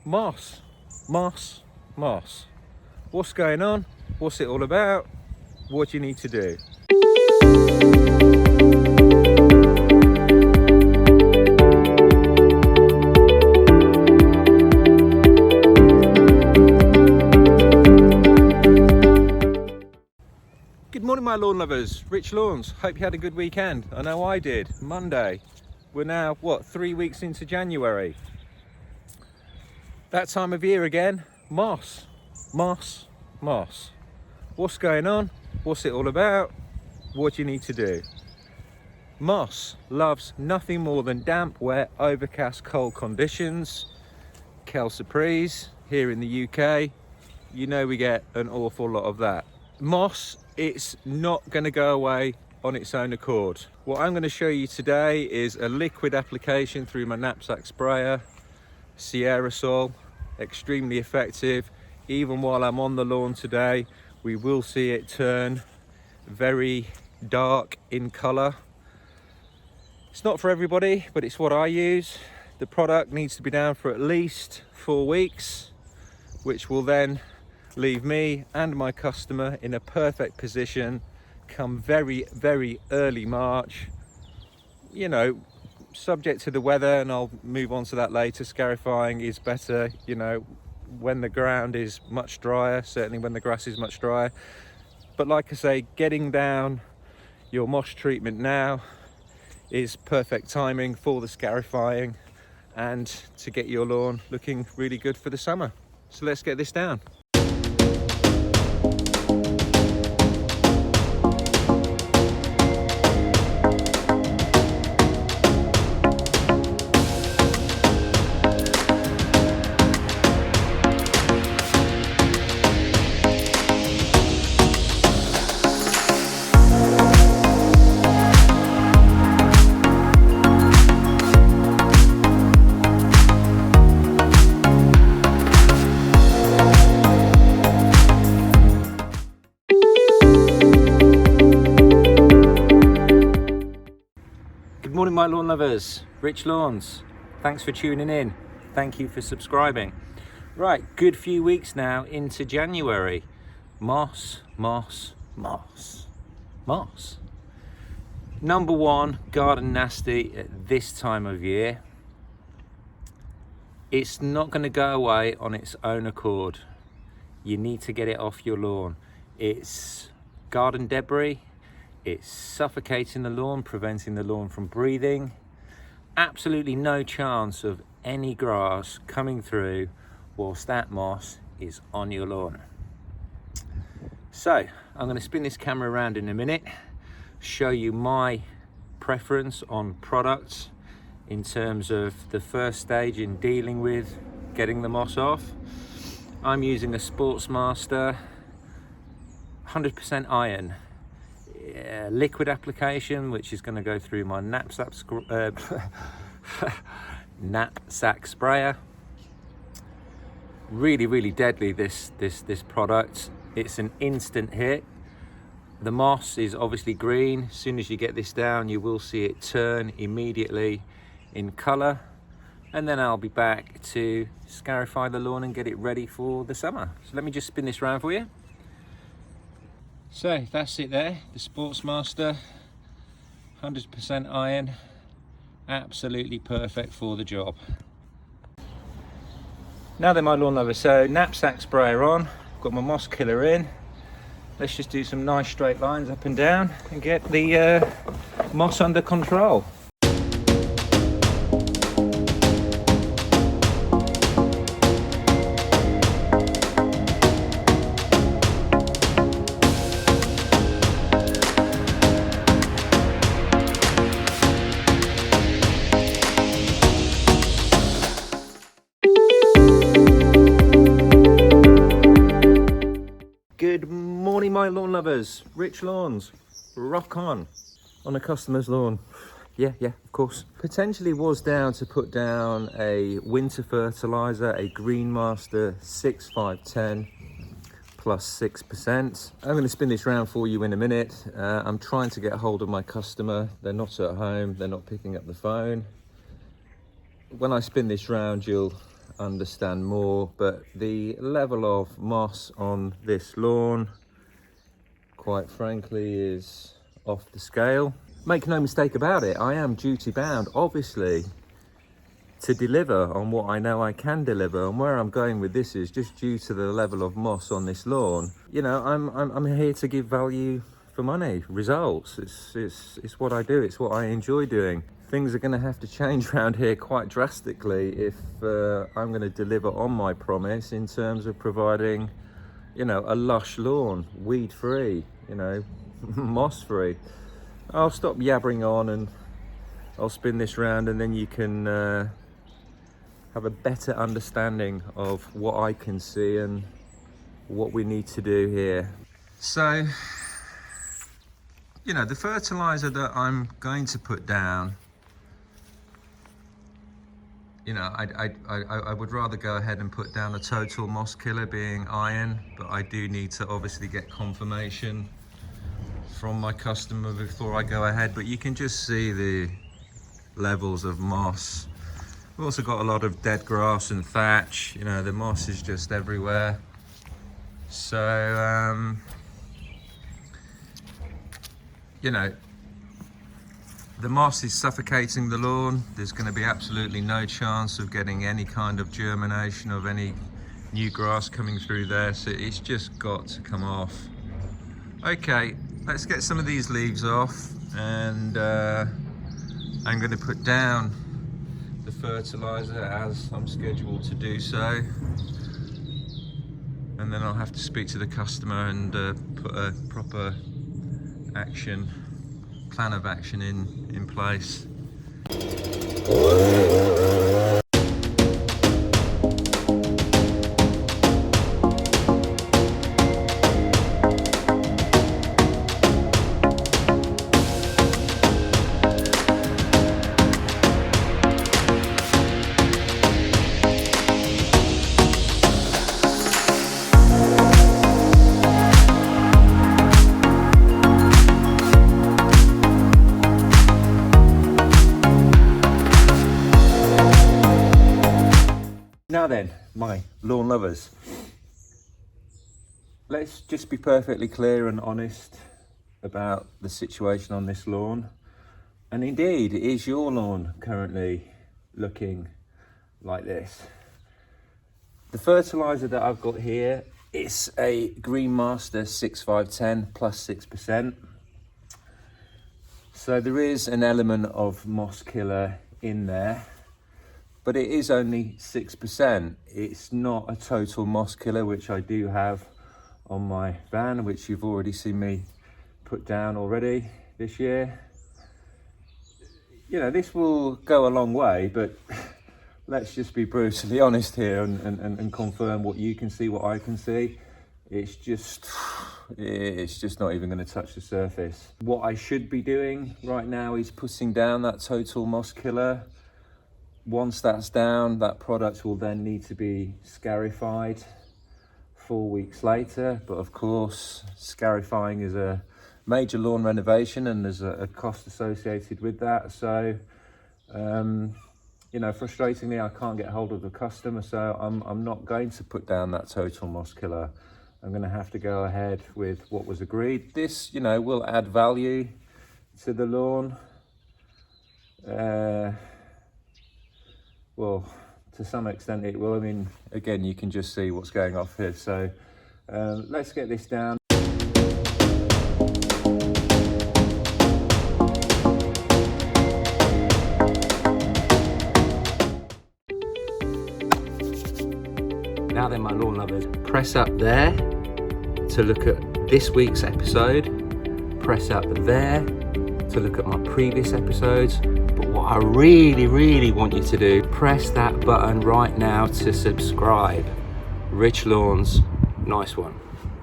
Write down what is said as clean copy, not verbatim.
moss, moss, moss. What's going on? What's it all about? What do you need to do? Good morning, my lawn lovers. Rich Lawns. Hope you had a good weekend. I know I did. Monday. We're now, 3 weeks into January. That time of year again. Moss, moss, moss. What's going on? What's it all about? What do you need to do? Moss loves nothing more than damp, wet, overcast, cold conditions. LCW here in the UK, you know we get an awful lot of that. Moss, it's not going to go away on its own accord. What I'm going to show you today is a liquid application through my knapsack sprayer, aerosol, extremely effective. Even while I'm on the lawn today, we will see it turn very dark in colour. It's not for everybody, but it's what I use. The product needs to be down for at least 4 weeks, which will then leave me and my customer in a perfect position come very, very early March. You know, subject to the weather, and I'll move on to that later. Scarifying is better, you know, when the ground is much drier, certainly when the grass is much drier. But like I say, getting down your moss treatment now is perfect timing for the scarifying and to get your lawn looking really good for the summer. So let's get this down. Good morning, my lawn lovers. Rich Lawns. Thanks for tuning in. Thank you for subscribing. Right, good few weeks now into January. Moss, moss, moss, moss. Number one, garden nasty at this time of year. It's not going to go away on its own accord. You need to get it off your lawn. It's garden debris. It's suffocating the lawn, preventing the lawn from breathing. Absolutely no chance of any grass coming through whilst that moss is on your lawn. So I'm going to spin this camera around in a minute, show you my preference on products in terms of the first stage in dealing with getting the moss off. I'm using a Sportsmaster 100% iron liquid application, which is going to go through my knapsack sprayer. Really deadly, this product. It's an instant hit. The moss is obviously green. As soon as you get this down, you will see it turn immediately in color, and then I'll be back to scarify the lawn and get it ready for the summer. So let me just spin this around for you. So that's it there, the Sportsmaster 100% iron, absolutely perfect for the job. Now then, my lawn lovers, so knapsack sprayer on, got my moss killer in. Let's just do some nice straight lines up and down and get the moss under control. Good morning, my lawn lovers. Rich Lawns, rock on a customer's lawn. Yeah, of course. Potentially was down to put down a winter fertilizer, a Green Master 6510 plus 6%. I'm going to spin this round for you in a minute. I'm trying to get hold of my customer. They're not at home. They're not picking up the phone. When I spin this round, you'll understand more, but the level of moss on this lawn, quite frankly, is off the scale. Make no mistake about it, I am duty bound, obviously, to deliver on what I know I can deliver, and where I'm going with this is just due to the level of moss on this lawn. You know, I'm here to give value for money, results. It's what I do, it's what I enjoy doing. Things are going to have to change around here quite drastically if I'm going to deliver on my promise in terms of providing, you know, a lush lawn, weed free, you know, moss free. I'll stop yabbering on and I'll spin this round, and then you can have a better understanding of what I can see and what we need to do here. So, you know, the fertilizer that I'm going to put down, you know, I would rather go ahead and put down a total moss killer, being iron, but I do need to obviously get confirmation from my customer before I go ahead. But you can just see the levels of moss. We've also got a lot of dead grass and thatch. You know, the moss is just everywhere. So, you know, the moss is suffocating the lawn. There's going to be absolutely no chance of getting any kind of germination of any new grass coming through there. So it's just got to come off. Okay, let's get some of these leaves off, and I'm going to put down the fertilizer as I'm scheduled to do so, and then I'll have to speak to the customer and put a proper plan of action in place. Now then, my lawn lovers, let's just be perfectly clear and honest about the situation on this lawn. And indeed, is your lawn currently looking like this? The fertilizer that I've got here is a Green Master 6510 plus 6%. So there is an element of moss killer in there, but it is only 6%. It's not a total moss killer, which I do have on my van, which you've already seen me put down already this year. You know, this will go a long way, but let's just be brutally honest here and confirm what you can see, what I can see. It's just not even going to touch the surface. What I should be doing right now is putting down that total moss killer. Once that's down, that product will then need to be scarified 4 weeks later. But of course, scarifying is a major lawn renovation and there's a cost associated with that. So, you know, frustratingly, I can't get hold of the customer, so I'm not going to put down that total moss killer. I'm going to have to go ahead with what was agreed. This, you know, will add value to the lawn. Well, to some extent it will. I mean, again, you can just see what's going off here. So let's get this down. Now then, my lawn lovers, press up there to look at this week's episode. Press up there to look at my previous episodes. But what I really want you to do, press that button right now to subscribe. Rich Lawns, nice one.